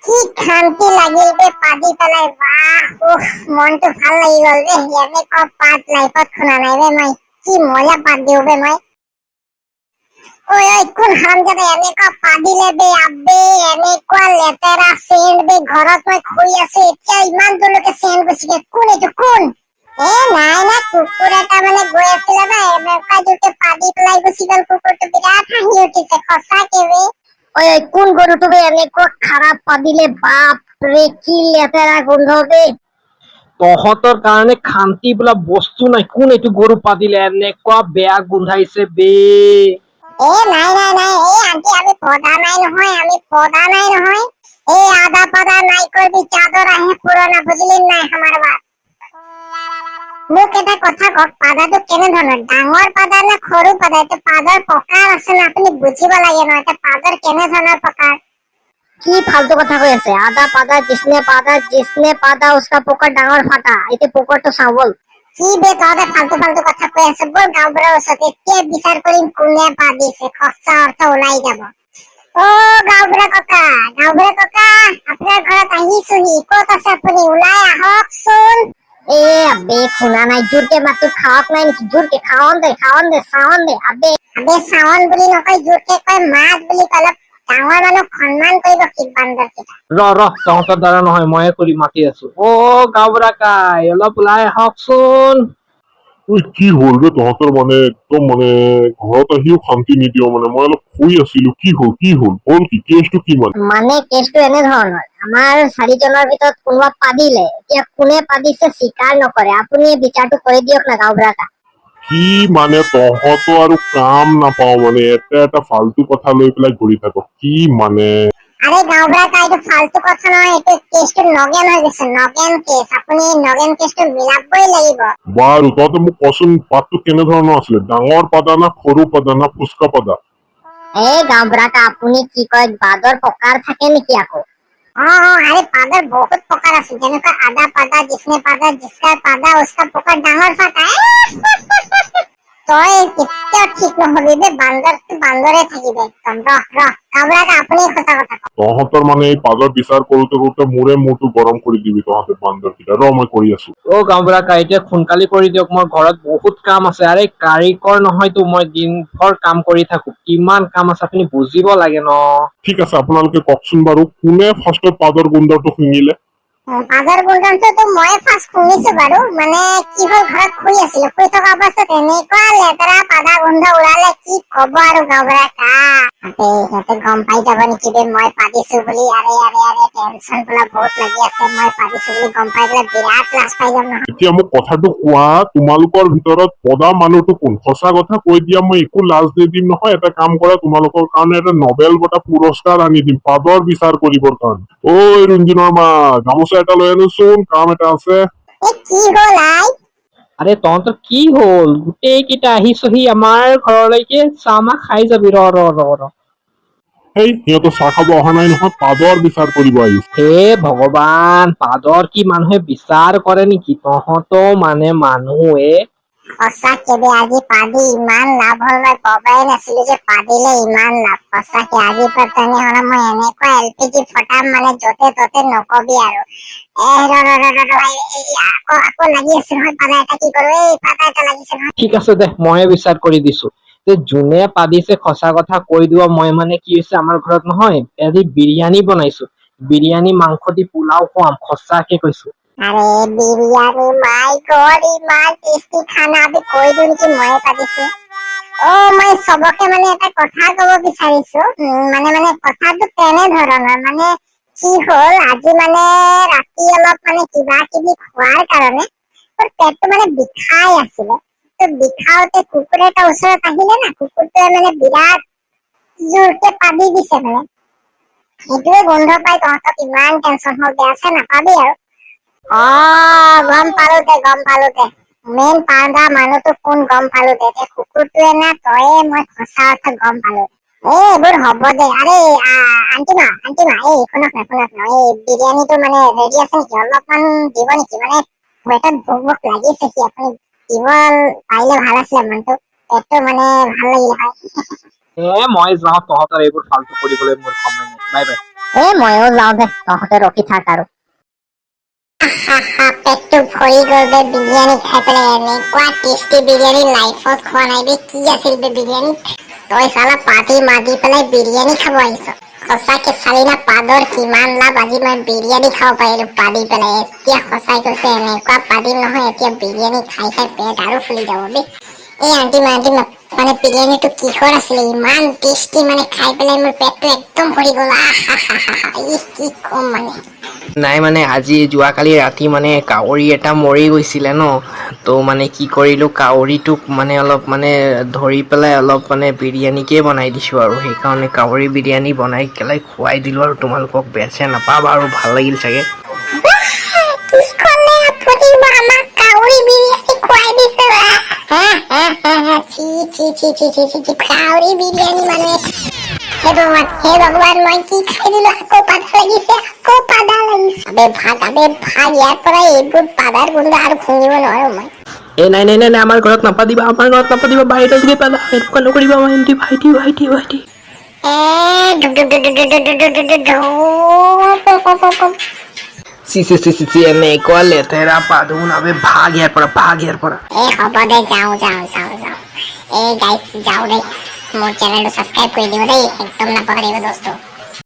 কি শান্তি লাগিল বে পাদি পেলাই বাহ মনটো ভাল লাগি গল বে এনেকুৱা পাত লাইফত শুনা নাই বে মই কি মজা পাত দিও বে মই ঐ কোন হারামজাদা এনেকুৱা পাদিলে বে আব্বে এনেকুৱা লেতেৰা সেন্ট বে ঘৰত মই শুই আছো এতিয়া ইমান দূৰলৈকে সেন্ট গুছিকে কোন এইটো কোন নাই না কুকুৰ এটা মানে গৈ আছিলে না এনেকুৱা দুটা পাদি পেলাই গুচি গল কুকুৰটো বিৰাট হাঁহি উঠিছে সঁচাকে বে ঐ কোন গৰুটো বে এনেকুৱা খাৰাপ পাদিলে বাপ ৰে কি লেতেৰা গোন্ধ বে তহঁতৰ কাৰণে খান্তি বোলা বস্তু নাই কোন এইটো গৰু পাদিলে এনেকুৱা বেয়া গোন্ধাইছে বে নাই আন্টি আমি পদা নাই নহয় আদা পাদা নাই করবি চাদর আহে পুরোনা বুঝলি নাই আমার বাত মোক এটা কথা কক পাদাটো কেনে ধৰণৰ ডাঙৰ পাদা না সৰু পাদা এটা পাদাৰ প্ৰকাৰ আছে না আপুনি বুজিব লাগে ন এটা পাদাৰ কেনে ধৰণৰ প্ৰকাৰ কি ফালতু কথা কৈ আছে আদা পাদা जिसने पादा उसका पोकर ডাঙৰ ফাটা এতে পোকৰটো চাবল কি বে তহঁতে ফালতু কথা কৈ আছে বল গাঁওবুঢ়াৰ ওচৰত এতিয়া বিচাৰ কৰিম কোনে পাদিছে খৰচা অৰ্থ ওলাই যাব ও গাঁওবুঢ়া ককা আপোনাৰ ঘৰত আহিছোহি ক'ত আছে আপুনি ওলাই আহকচোন আবে শুনা নাই জোৰকে মাতো খাওক নাই নেকি জোৰকে খাওন দে চাওন দে আবে চাওন বুলি নকয় জোৰকে কয় মাত বুলি কলে ডাঙৰ মানুহ সন্মান কৰিব কি বান্দৰ কেইটা ৰ তহঁতৰ দ্বাৰা নহয় ময়ে কৰি মাতি আছো গাঁওবুঢ়া কাই অলপ ওলাই আহকচোন কি হল বে তহঁতৰ মানে একদম মানে ঘৰত আহিও শান্তি নিদিও মানে মই অলপ শুই আছিলো কি হল কি কেছটো কি মানে কেছটো এনে ধৰণৰ আমাৰ চাৰিজনৰ ভিতৰত কোনোবা পাদিলে এতিয়া কোনে পাদিছে স্বীকাৰ নকৰে আপুনি বিচাৰটো কৰি দিয়ক না গাঁওবুঢ়া কা কি মানে তহঁতো আৰু কাম নাপাও মানে এটা ফালতু কথা লৈ পেলাই ঘূৰি থাক কি মানে আরে গাঁওবুঢ়া কা এইটো ফালতু কথা নহয় এইটো কেছটো নগেন হৈ গৈছে নগেন কেছ আপুনি নগেন কেছটো মিলাবই লাগিব বাৰু তহঁতে মোক কচোন পাতটো কেনে ধৰণৰ আছিলে ডাঙৰ পাদা না সৰু পাদা না ফুচকা পাদা গাঁওবুঢ়া কা আপুনি কি কয় বাদৰ প্ৰকাৰ থাকে নেকি আকৌ আরে পাদার বহুত প্রকার আছে যেনেকা আদা পাদা जिसने पादा जिसका पादा उसका पोकर ডাঙৰ ফাটা তই কেতিয়াও ঠিক নহবি বে বান্দৰে থাকিবে একদম ৰহ গাঁওবুঢ়া আপুনি কথা তহঁতৰ মানে এই পাদৰ বিচাৰ কৰোতে মোৰে মূৰটো গৰম কৰি দিবি তহঁতে বান্দৰ কেইটা ৰ মই কৰি আছো গাঁওবুঢ়া কাই এতিয়া সোনকালে কৰি দিয়ক মই ঘৰত বহুত কাম আছে আৰে কাৰিকৰ নহয়তো মই দিনভৰ কাম কৰি থাকো কিমান কাম আছে আপুনি বুজিব লাগে ন ঠিক আছে আপোনালোকে কওকচোন বাৰু কোনে ফাৰ্ষ্টত পাদৰ গোন্ধটো শুঙিলে পাদাৰ গোন্ধটো মই ফাৰ্ষ্ট শুনিছো বাৰু মানে কি হ'ল ঘৰত শুই আছিলো শুই থকা অৱস্থাত এনেকুৱা লেতেৰা পাদা গোন্ধ ওলালে কি কব আৰু গাঁওবুঢ়া কা সিহঁতে গম পাই যাব নেকি বে মই পাদিছো বুলি আৰে টেনচন বোলা বহুত লাগি আছে মই পাদিছো বুলি গম পাই গলে বিৰাট লাজ পাই যাম নহয় এতিয়া মোক কথাটো কোৱা তোমালোকৰ ভিতৰত পদা মানুহটো কোন সঁচা কথা কৈ দিয়া মই একো লাজ নিদিম নহয় এটা কাম কৰা তোমালোকৰ কাৰণে এটা নবেল বঁটা পুৰস্কাৰ আনি দিম পাদৰ বিচাৰ কৰিবৰ কাৰণে ঐ ৰঞ্জনৰ মা গামোচা এটা লৈ আনোচোন কাম এটা আছে কি হ'ল আরে তহঁতৰ কি হল গোটেই কেইটা আহিছহি আমাৰ ঘৰলৈকে চাহ খাই যাবি ৰ সেই সিহঁতৰ চাহ খাব অহা নাই নহয় পাদৰ বিচাৰ কৰিব আহিছে হে ভগৱান পাদৰ কি মানুহে বিচাৰ কৰে নেকি তহঁতো মানে মানুহে সঁচাকে বে আজি পাদি ইমান লাভ হ'ল মই ভবাই নাছিলো যে পাদিলে ইমান লাভ সঁচাকে আজি পৰা তেনেহলে মই এনেকুৱা এলপিজি ফটাম মানে য'তে ত'তে নকবি আৰু আকৌ লাগি আছে নহয় পাদা এটা কি কৰো পাদা এটা লাগিছে নহয় ঠিক আছে দে ময়ে বিচাৰ কৰি দিছো যোনে পাদিছে সঁচা কথা কৈ দিব মই মানে কি হৈছে আমাৰ ঘৰত নহয় আজি বিৰিয়ানী বনাইছো বিৰিয়ানী মাংস দি পোলাও খুৱাম সঁচাকে কৈছো আরে বিরিয়ানি মাই গড ইমান টেস্টি খানা আমি কৈ দিও নেকি ময়ে পাতিছো মই সবকে মানে এটা কথা কব বিচাৰিছো মানে কথাটো তেনে ধৰণৰ মানে কি হ'ল আজি মানে ৰাতি অলপ মানে কিবা কিবি খোৱাৰ কাৰণে মোৰ পেটটো মানে বিষাই আছিলে তো বিষাওতে কুকুৰ এটা ওচৰত আহিলে না কুকুৰটোৱে মানে বিৰাট জোৰকে পাদি দিছে মানে সেইটোৱে গোন্ধ পাই তহঁতক ইমান টেনচন হ'ল বেয়া আছে নাপাবি আৰু গম পালো দে মেইন পাউডা মানুহটো কোন গম পালো দে কুকুৰটোৱে না তয়ে মই সঁচা অৰ্থ গম পালো এইবোৰ হ'ব দে আৰে আন্টিমা শুনক না বিৰিয়ানীটো মানে ৰেডি আছে নেকি অলপমান দিব নেকি মানে পেটত ভোক লাগিছে কি আপুনি দিব পাৰিলে ভাল আছিলে মানুহটো পেটটো মানে ভাল লাগিলে হয়। মই যাওঁ, তহঁতৰ এইবোৰ ফাল্টু কৰিবলৈ মোৰ সময় নাই। Bye bye. ময়ো যাওঁ দে, তহঁতে ৰখি থাক আৰু। পেটটো ভৰি গ'ল বে, বিৰিয়ানী খাই পেলাই। এনেকুৱা টেষ্টি বিৰিয়ানী লাইফত খোৱা নাই বে। কি আছিল বে বিৰিয়ানী? তই চালা পাৰ্টি মাতি পেলাই বিৰিয়ানী খাব আহিছ। সঁচাকে চালি না পাদৰ কিমান লাভ, আজি মই বিৰিয়ানী খাব পাৰিলো পাদি পেলাই। এতিয়া সঁচাই কৈছে এনেকুৱা পাদিম নহয়, এতিয়া বিৰিয়ানী খাই খাই পেট আৰু ফুলি যাব বে। এই আন্টি মানে বিৰিয়ানীটো কিহৰ আছিলে, ইমান টেষ্টি মানে খাই পেলাই মোৰ পেটটো একদম ভৰি গ'ল। কি কম মানে। নাই মানে আজি যোৱাকালি ৰাতি মানে কাউৰী এটা মৰি গৈছিলে ন, তো মানে কি কৰিলো, কাউৰীটোক মানে অলপ মানে ধৰি পেলাই অলপ মানে বিৰিয়ানীকে বনাই দিছো আৰু সেইকাৰণে কাউৰী বিৰিয়ানী বনাই পেলাই খুৱাই দিলো আৰু তোমালোকক। বেয়া চেয়া নাপাবা আৰু, ভাল লাগিল চাগে। কি ক'লে আপুনি, আমাক কাউৰী বিৰিয়ানী খুৱাই দিছে? কাউৰী বিৰিয়ানী মানে হে ভগৱান মই কি খাই দিলো, আকৌ পাদা লাগিছে। আবে ভাগ ইয়াৰ পৰা, এইবোৰ পাদাৰ গোন্ধ আৰু শুঙিব নোৱাৰো মই। নাই, আমাৰ ঘৰত নাপাতিবা, বাহিৰত গৈ পালা, এনেকুৱা নকৰিবা ভাইটি। চি এনেকুৱা লেতেৰা পাদো নাবে, ভাগ ইয়াৰ পৰা। হ'ব দে, যাওঁ। গাইছ যাওঁ দেই, মোৰ চেনেলটো ছাবস্ক্ৰাইব কৰি দিব দেই, একদম নাপাহৰিব দোস্ত।